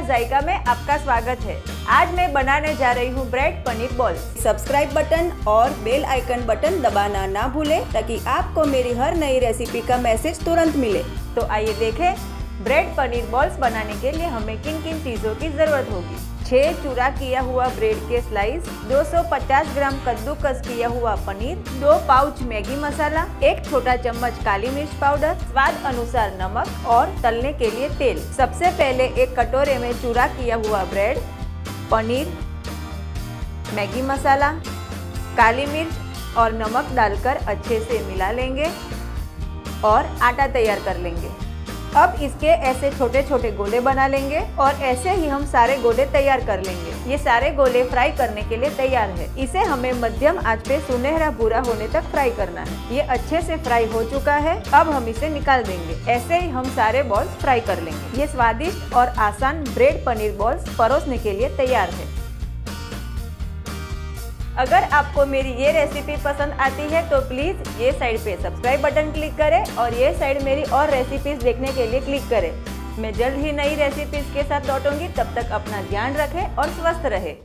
जायका में आपका स्वागत है। आज मैं बनाने जा रही हूँ bread paneer balls. Subscribe button और बेल आइकन बटन दबाना ना भूलें ताकि आपको मेरी हर नई रेसिपी का मैसेज तुरंत मिले। तो आइए देखें ब्रेड पनीर बॉल्स बनाने के लिए हमें किन किन चीज़ों की ज़रूरत होगी। 6 चूरा किया हुआ ब्रेड के स्लाइस, 250 ग्राम कद्दूकस किया हुआ पनीर, 2 पाउच मैगी मसाला, 1 छोटा चम्मच काली मिर्च पाउडर, स्वाद अनुसार नमक और तलने के लिए तेल। सबसे पहले एक कटोरे में चूरा किया हुआ ब्रेड, पनीर, मैगी मसाला, काली मिर्च और नमक डालकर अच्छे से मिला लेंगे और आटा तैयार कर लेंगे। अब इसके ऐसे छोटे छोटे गोले बना लेंगे और ऐसे ही हम सारे गोले तैयार कर लेंगे। ये सारे गोले फ्राई करने के लिए तैयार है। इसे हमें मध्यम आंच पे सुनहरा भूरा होने तक फ्राई करना है। ये अच्छे से फ्राई हो चुका है। अब हम इसे निकाल देंगे। ऐसे ही हम सारे बॉल्स फ्राई कर लेंगे। ये स्वादिष्ट और आसान ब्रेड पनीर बॉल्स परोसने के लिए तैयार है। अगर आपको मेरी ये रेसिपी पसंद आती है तो प्लीज़ ये साइड पे सब्सक्राइब बटन क्लिक करें और ये साइड मेरी और रेसिपीज़ देखने के लिए क्लिक करें। मैं जल्द ही नई रेसिपीज़ के साथ लौटूंगी। तब तक अपना ध्यान रखें और स्वस्थ रहें।